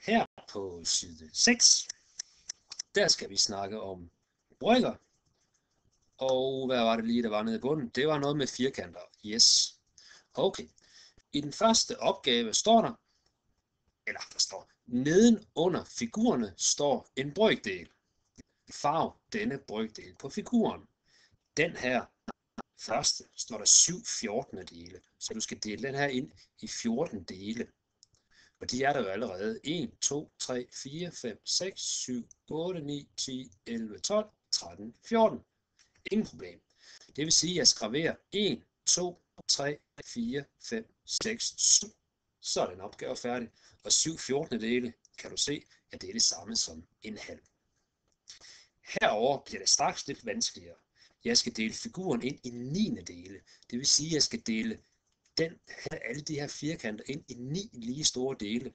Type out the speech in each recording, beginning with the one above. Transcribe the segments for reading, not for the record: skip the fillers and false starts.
Her på side 6, der skal vi snakke om brygger. Og hvad var det lige, der var nede i bunden? Det var noget med firkanter. Yes. Okay. I den første opgave står der neden under figurerne står en brøkdel. Farv denne brøkdel på figuren. Den her første står der 7/14, så du skal dele den her ind i 14 dele. Og de er der jo allerede 1, 2, 3, 4, 5, 6, 7, 8, 9, 10, 11, 12, 13, 14. Ingen problem. Det vil sige, at jeg skraverer 1, 2, 3, 4, 5, 6, 7. Så er den opgave færdig. Og 7/14 kan du se, at det er det samme som en halv. Herover bliver det straks lidt vanskeligere. Jeg skal dele figuren ind i 9. dele. Det vil sige, at jeg skal dele alle de her firkanter ind i 9 lige store dele.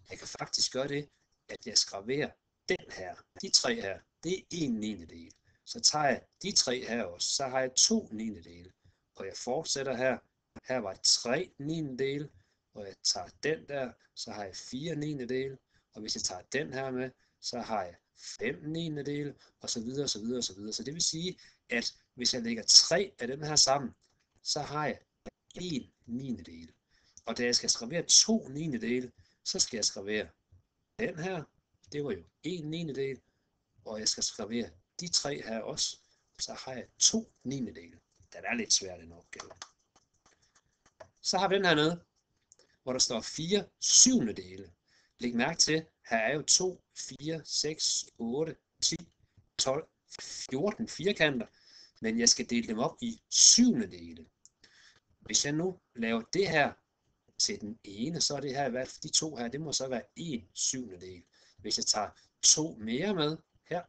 Jeg kan faktisk gøre det, at jeg skraverer den her. De 3 her, det er 1/9 del. Så tager jeg de 3 her også, så har jeg 2/9 dele. Og jeg fortsætter her. Her var 3/9 dele. Og jeg tager den der, så har jeg 4/9 dele. Og hvis jeg tager den her med, så har jeg 5/9 dele, og så videre, og så videre, og så videre. Så det vil sige, at hvis jeg lægger 3 af dem her sammen, så har jeg 1/9 dele. Og da jeg skal skrabere 2/9 dele, så skal jeg skrabere den her. Det var jo 1/9 del. Og jeg skal skrabere de 3 her også. Så har jeg 2/9 dele. Den er lidt svært, den opgave. Så har vi den her nede, hvor der står 4/7 dele. Læg mærke til, her er jo 2, 4, 6, 8, 10, 12, 14 firkanter. Men jeg skal dele dem op i 7. dele. Hvis jeg nu laver det her til den ene, så er det her, hvad de 2 her, det må så være 1/7 del. Hvis jeg tager 2 mere med her,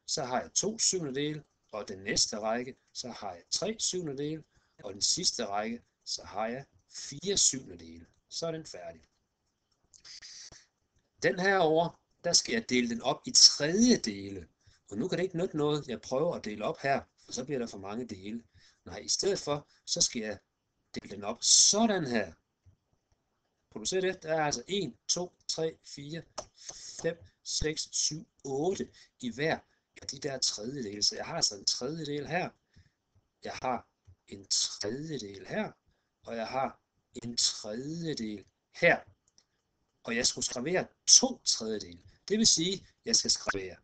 så har jeg 2/7 dele, og den næste række, så har jeg 3/7 dele, og den sidste række, så har jeg 4/7 dele. Så er den færdig. Den her over, der skal jeg dele den op i 3. dele. Og nu kan det ikke nytte noget, jeg prøver at dele op her, for så bliver der for mange dele. Nej, i stedet for, så skal jeg dele den op sådan her. Kan du se det? Der er altså 1, 2, 3, 4, 5, 6, 7, 8 i hver af de der tredjedele. Så jeg har altså en tredjedel her. Jeg har en tredjedel her. Og jeg har en tredjedel her. Og jeg skulle skravere 2/3. Det vil sige, at jeg skal skravere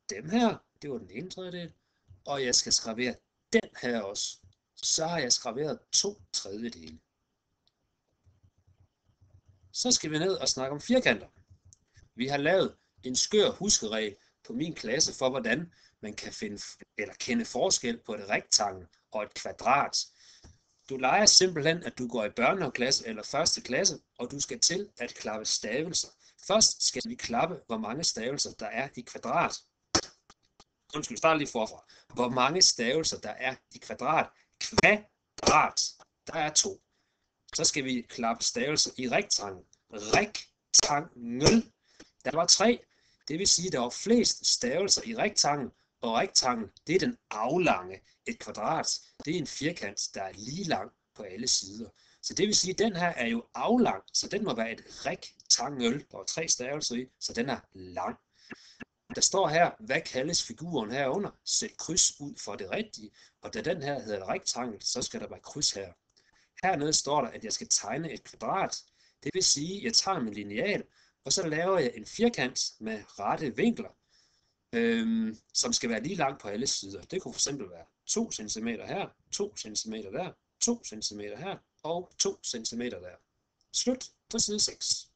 dem her. Det var den ene tredjedel. Og jeg skal skravere den her også. Så har jeg skraveret 2/3. Så skal vi ned og snakke om firkanter. Vi har lavet en skør huskeregel på min klasse for, hvordan man kan kende forskel på et rektangel og et kvadrat. Du leger simpelthen, at du går i børnehaveklasse eller 1. klasse, og du skal til at klappe stavelser. Først skal vi klappe, hvor mange stavelser der er i kvadrat. Undskyld, start lige forfra. Hvor mange stavelser der er i kvadrat. Kvadrat. Der er 2. Så skal vi klappe stavelser i rektangel. Rektangel. Der var 3. Det vil sige, at der var flest stavelser i rektangel. Og rektangel, det er den aflange. Et kvadrat, det er en firkant, der er lige lang på alle sider. Så det vil sige, at den her er jo aflang, så den må være et rektangel. Der var 3 stavelser i, så den er lang. Der står her, hvad kaldes figuren herunder? Sæt kryds ud for det rigtige. Og da den her hedder et rektangel, så skal der være kryds her. Hernede står der, at jeg skal tegne et kvadrat. Det vil sige, at jeg tager min lineal, og så laver jeg en firkant med rette vinkler, som skal være lige lang på alle sider. Det kunne fx være 2 cm her, 2 cm der, 2 cm her og 2 cm der. Slut på side 6.